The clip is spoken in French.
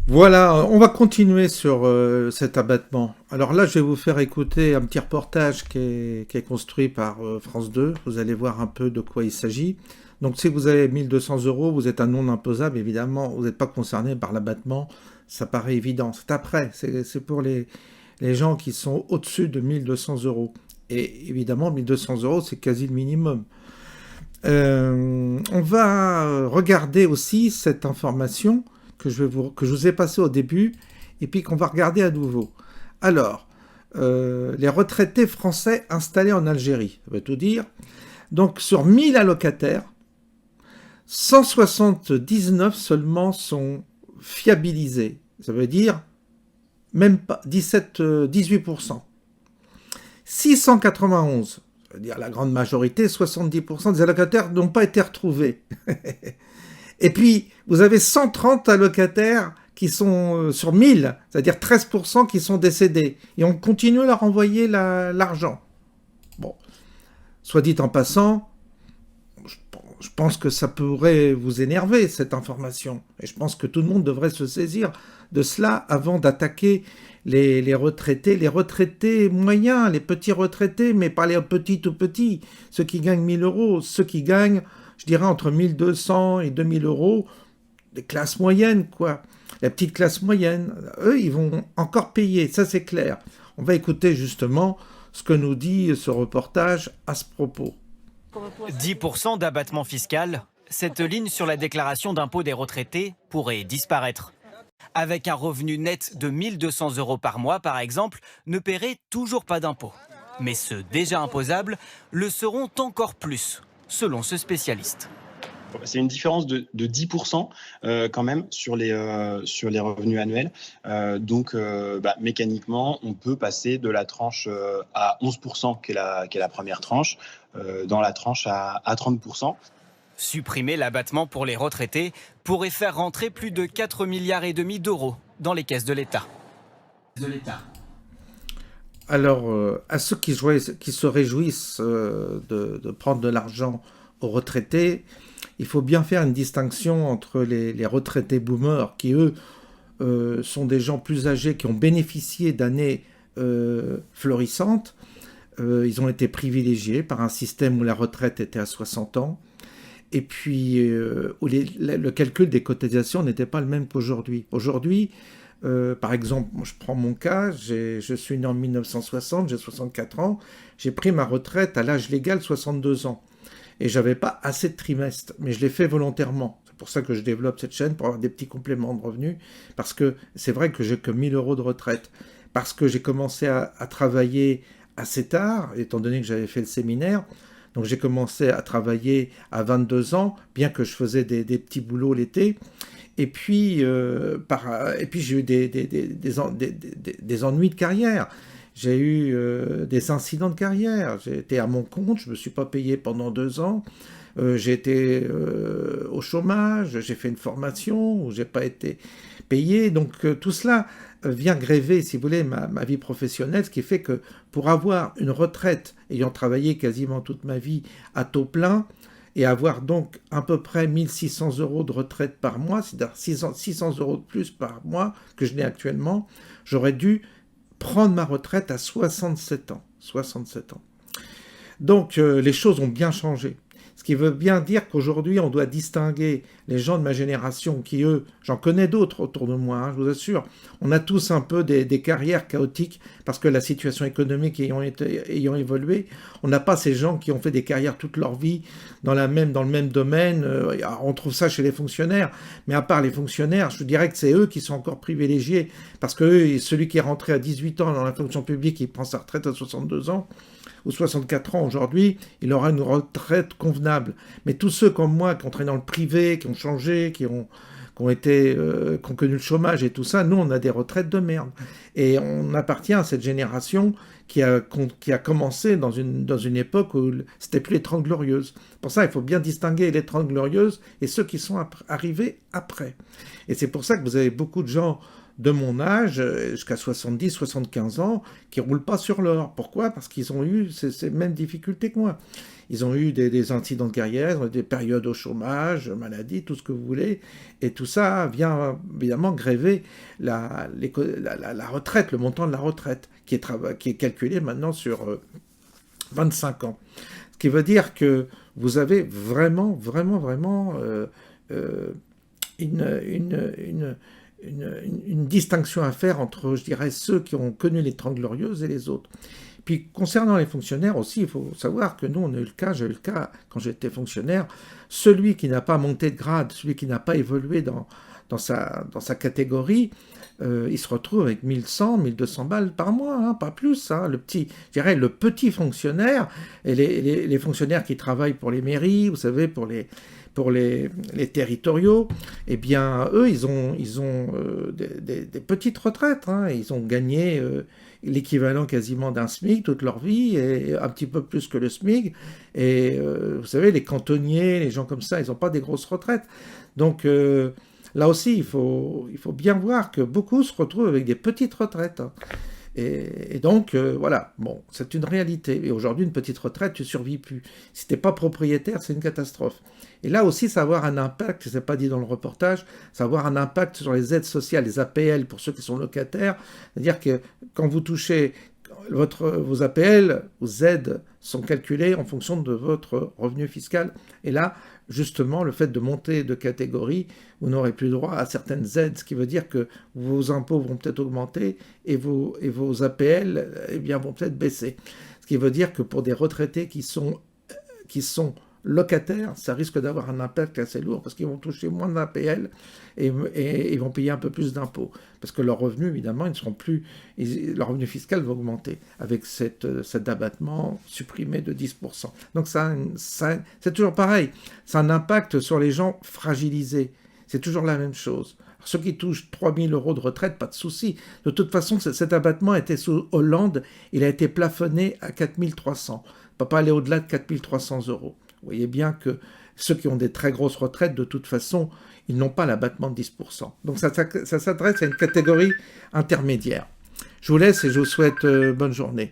Voilà, on va continuer sur cet abattement. Alors là, je vais vous faire écouter un petit reportage qui est construit par France 2. Vous allez voir un peu de quoi il s'agit. Donc si vous avez 1200 euros, vous êtes un non imposable, évidemment, vous n'êtes pas concerné par l'abattement. Ça paraît évident. C'est après, c'est pour les gens qui sont au-dessus de 1200 euros. Et évidemment, 1200 euros, c'est quasi le minimum. On va regarder aussi cette information que je vous ai passée au début, et puis qu'on va regarder à nouveau. Alors, les retraités français installés en Algérie, ça veut tout dire. Donc, sur 1000 allocataires, 179 seulement sont fiabilisés. Ça veut dire même pas 18%. 691, ça veut dire la grande majorité, 70% des allocataires n'ont pas été retrouvés. Et puis, vous avez 130 allocataires qui sont sur 1000, c'est-à-dire 13% qui sont décédés. Et on continue à leur envoyer l'argent. Bon, soit dit en passant, je pense que ça pourrait vous énerver, cette information. Et je pense que tout le monde devrait se saisir de cela avant d'attaquer les retraités moyens, les petits retraités, mais pas les petits tout petits, ceux qui gagnent 1000 euros, ceux qui gagnent, je dirais, entre 1200 et 2000 euros, les classes moyennes, quoi. Les petites classes moyennes, eux, ils vont encore payer, ça c'est clair. On va écouter justement ce que nous dit ce reportage à ce propos. 10% d'abattement fiscal, cette ligne sur la déclaration d'impôt des retraités pourrait disparaître. Avec un revenu net de 1200 euros par mois, par exemple, ne paierait toujours pas d'impôt. Mais ceux déjà imposables le seront encore plus, selon ce spécialiste. C'est une différence de 10% quand même sur les revenus annuels. Donc, mécaniquement, on peut passer de la tranche à 11%, qui est la première tranche, dans la tranche à 30%. Supprimer l'abattement pour les retraités pourrait faire rentrer plus de 4,5 milliards d'euros dans les caisses de l'État. Alors, à ceux qui se réjouissent de prendre de l'argent aux retraités, il faut bien faire une distinction entre les retraités boomers qui, eux, sont des gens plus âgés qui ont bénéficié d'années florissantes. Ils ont été privilégiés par un système où la retraite était à 60 ans. Et puis, où le calcul des cotisations n'était pas le même qu'aujourd'hui. Aujourd'hui, par exemple, je prends mon cas, je suis né en 1960, j'ai 64 ans, j'ai pris ma retraite à l'âge légal 62 ans. Et j'avais pas assez de trimestres, mais je l'ai fait volontairement. C'est pour ça que je développe cette chaîne, pour avoir des petits compléments de revenus, parce que c'est vrai que j'ai que 1000 euros de retraite, parce que j'ai commencé à travailler assez tard, étant donné que j'avais fait le séminaire. Donc j'ai commencé à travailler à 22 ans, bien que je faisais des petits boulots l'été. Et puis j'ai eu des ennuis de carrière. J'ai eu des incidents de carrière. J'ai été à mon compte, je ne me suis pas payé pendant 2 ans. J'ai été au chômage, j'ai fait une formation où je n'ai pas été payé. Donc tout cela vient gréver, si vous voulez, ma vie professionnelle, ce qui fait que pour avoir une retraite, ayant travaillé quasiment toute ma vie à taux plein, et avoir donc à peu près 1600 euros de retraite par mois, c'est-à-dire 600 euros de plus par mois que je n'ai actuellement, j'aurais dû prendre ma retraite à 67 ans. 67 ans. Donc les choses ont bien changé. Ce qui veut bien dire qu'aujourd'hui, on doit distinguer les gens de ma génération qui, eux, j'en connais d'autres autour de moi, hein, je vous assure, on a tous un peu des carrières chaotiques parce que la situation économique ayant évolué, on n'a pas ces gens qui ont fait des carrières toute leur vie dans le même domaine. On trouve ça chez les fonctionnaires, mais à part les fonctionnaires, je dirais que c'est eux qui sont encore privilégiés parce que celui qui est rentré à 18 ans dans la fonction publique, il prend sa retraite à 62 ans, ou 64 ans aujourd'hui, il aura une retraite convenable. Mais tous ceux comme moi qui ont travaillé dans le privé, qui ont changé, qui ont connu le chômage et tout ça, nous on a des retraites de merde. Et on appartient à cette génération qui a commencé dans une époque où c'était plus les 30 glorieuses. Pour ça, il faut bien distinguer les 30 glorieuses et ceux qui sont arrivés après. Et c'est pour ça que vous avez beaucoup de gens de mon âge, jusqu'à 70, 75 ans, qui ne roulent pas sur l'or. Pourquoi? Parce qu'ils ont eu ces mêmes difficultés que moi. Ils ont eu des incidents de carrière, ils ont eu des périodes au chômage, maladie, tout ce que vous voulez. Et tout ça vient évidemment gréver la retraite, le montant de la retraite, qui est calculé maintenant sur 25 ans. Ce qui veut dire que vous avez vraiment une distinction à faire entre, je dirais, ceux qui ont connu les Trente Glorieuses et les autres. Puis concernant les fonctionnaires aussi, il faut savoir que nous, on a eu le cas, j'ai eu le cas quand j'étais fonctionnaire, celui qui n'a pas monté de grade, celui qui n'a pas évolué dans sa catégorie, il se retrouve avec 1100, 1200 balles par mois, hein, pas plus. Hein, je dirais le petit fonctionnaire, et les fonctionnaires qui travaillent pour les mairies, vous savez, pour les territoriaux, eh bien, eux, ils ont des petites retraites. Hein, ils ont gagné l'équivalent quasiment d'un SMIC toute leur vie, et un petit peu plus que le SMIC. Et vous savez, les cantonniers, les gens comme ça, ils n'ont pas des grosses retraites. Donc, là aussi, il faut bien voir que beaucoup se retrouvent avec des petites retraites. Hein. Et donc, voilà, bon, c'est une réalité. Et aujourd'hui, une petite retraite, tu ne survis plus. Si tu n'es pas propriétaire, c'est une catastrophe. Et là aussi, ça va avoir un impact, ce n'est pas dit dans le reportage, ça va avoir un impact sur les aides sociales, les APL pour ceux qui sont locataires. C'est-à-dire que quand vous touchez vos APL, vos aides sont calculées en fonction de votre revenu fiscal. Et là, justement, le fait de monter de catégorie, vous n'aurez plus droit à certaines aides, ce qui veut dire que vos impôts vont peut-être augmenter et vos APL eh bien, vont peut-être baisser. Ce qui veut dire que pour des retraités qui sont locataires, ça risque d'avoir un impact assez lourd parce qu'ils vont toucher moins d'APL et ils vont payer un peu plus d'impôts. Parce que leurs revenus, évidemment, leur revenu fiscal va augmenter avec cet abattement supprimé de 10%. Donc c'est toujours pareil. C'est un impact sur les gens fragilisés. C'est toujours la même chose. Alors, ceux qui touchent 3 000 € de retraite, pas de souci. De toute façon, cet abattement était sous Hollande. Il a été plafonné à 4 300. Il ne peut pas aller au-delà de 4 300 €. Vous voyez bien que ceux qui ont des très grosses retraites, de toute façon, ils n'ont pas l'abattement de 10%. Donc ça s'adresse à une catégorie intermédiaire. Je vous laisse et je vous souhaite bonne journée.